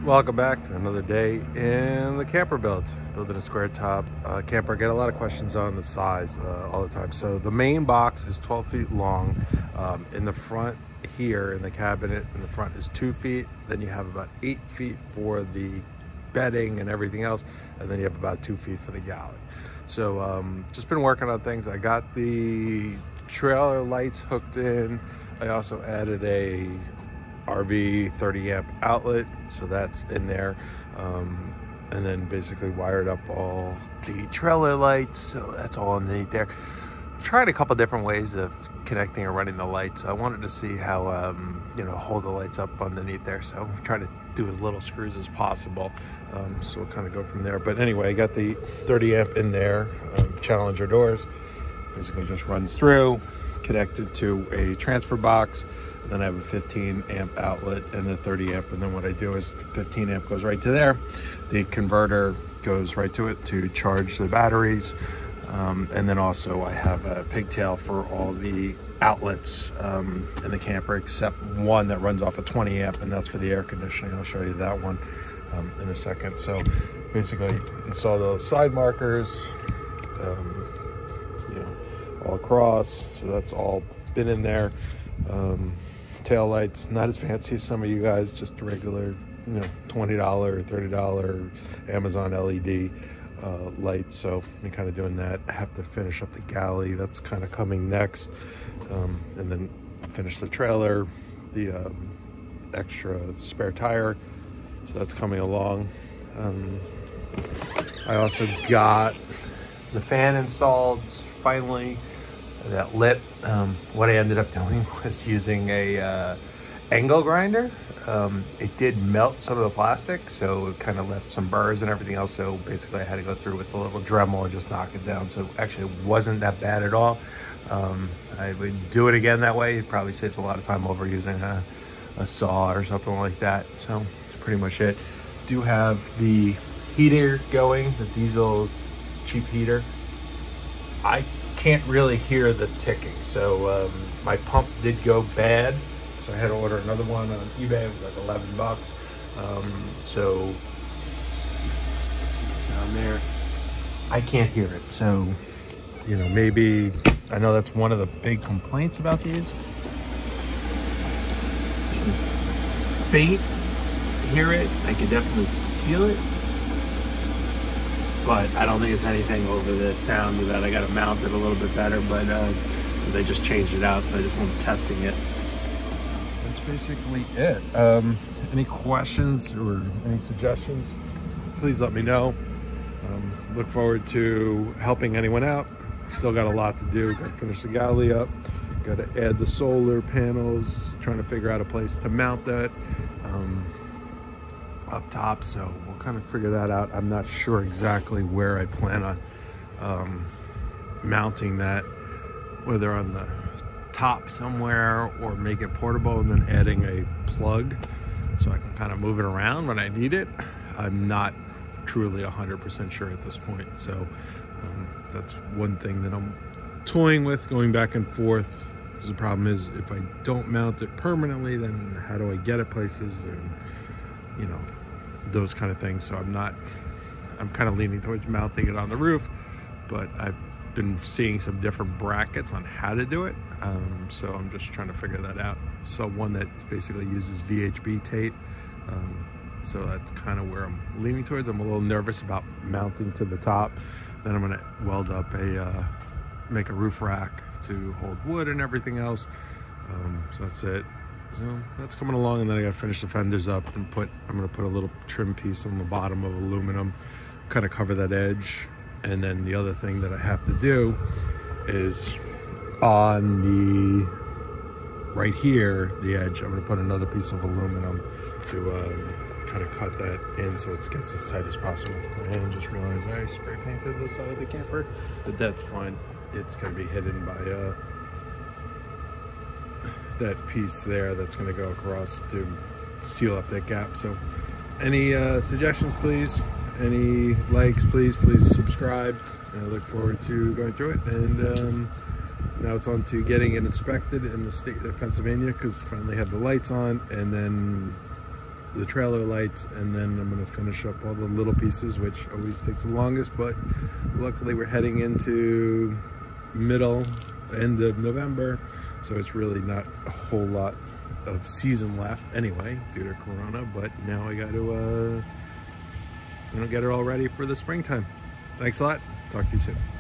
Welcome back to another day in the camper build. Building a square top camper. I get a lot of questions on the size all the time. So the main box is 12 feet long. In the front here, in the cabinet in the front is 2 feet. Then you have about 8 feet for the bedding and everything else. And then you have about 2 feet for the galley. So just been working on things. I got the trailer lights hooked in. I also added a RV 30 amp outlet, so that's in there, and then basically wired up all the trailer lights, so that's all underneath there. Tried a couple different ways of connecting or running the lights. I wanted to see how hold the lights up underneath there, so try to do as little screws as possible, so we'll kind of go from there. But anyway, I got the 30 amp in there. Challenger doors basically just runs through, connected to a transfer box. Then I have a 15 amp outlet and a 30 amp. And then what I do is 15 amp goes right to there. The converter goes right to it to charge the batteries. And then also I have a pigtail for all the outlets in the camper, except one that runs off a 20 amp, and that's for the air conditioning. I'll show you that one in a second. So basically install those side markers, all across. So that's all been in there. Tail lights, not as fancy as some of you guys, just a regular, $20 or $30 Amazon LED lights. So I'm kind of doing that. I have to finish up the galley. That's kind of coming next, and then finish the trailer, the extra spare tire. So that's coming along. I also got the fan installed finally. That lit. What I ended up doing was using a angle grinder. It did melt some of the plastic, so it kind of left some burrs and everything else. So basically I had to go through with a little Dremel and just knock it down. So actually it wasn't that bad at all. I would do it again that way. It probably saves a lot of time over using a saw or something like that. So that's pretty much it. Do have the heater going, the diesel cheap heater. I can't really hear the ticking, so my pump did go bad, so I had to order another one on eBay. It was like 11 bucks. So you can see it down there. I can't hear it, so maybe, I know that's one of the big complaints about these. Faint, hear it. I can definitely feel it, but I don't think it's anything over the sound that I got to mount it a little bit better, but because I just changed it out, so I just wasn't testing it. That's basically it. Any questions or any suggestions, please let me know. Look forward to helping anyone out. Still got a lot to do. Got to finish the galley up. Got to add the solar panels. Trying to figure out a place to mount that up top, so we'll kind of figure that out. I'm not sure exactly where I plan on mounting that, whether on the top somewhere or make it portable and then adding a plug so I can kind of move it around when I need it. I'm not truly 100% sure at this point, so that's one thing that I'm toying with, going back and forth, because the problem is if I don't mount it permanently, then how do I get it places, and those kind of things. So I'm kind of leaning towards mounting it on the roof, but I've been seeing some different brackets on how to do it. So I'm just trying to figure that out. So one that basically uses VHB tape. So that's kind of where I'm leaning towards. I'm a little nervous about mounting to the top. Then I'm gonna weld up make a roof rack to hold wood and everything else. So that's it. So that's coming along, and then I gotta finish the fenders up and I'm gonna put a little trim piece on the bottom of aluminum, kind of cover that edge. And then the other thing that I have to do is on the right here, the edge, I'm gonna put another piece of aluminum to kind of cut that in so it gets as tight as possible. And just realized I spray painted the side of the camper, but that's fine. It's gonna be hidden by that piece there that's going to go across to seal up that gap. So any suggestions, please, any likes, please subscribe. I look forward to going through it. And now it's on to getting it inspected in the state of Pennsylvania, because finally have the lights on, and then to the trailer lights, and then I'm going to finish up all the little pieces, which always takes the longest, but luckily we're heading into end of November, so it's really not a whole lot of season left anyway due to Corona, but now I got to get it all ready for the springtime. Thanks a lot. Talk to you soon.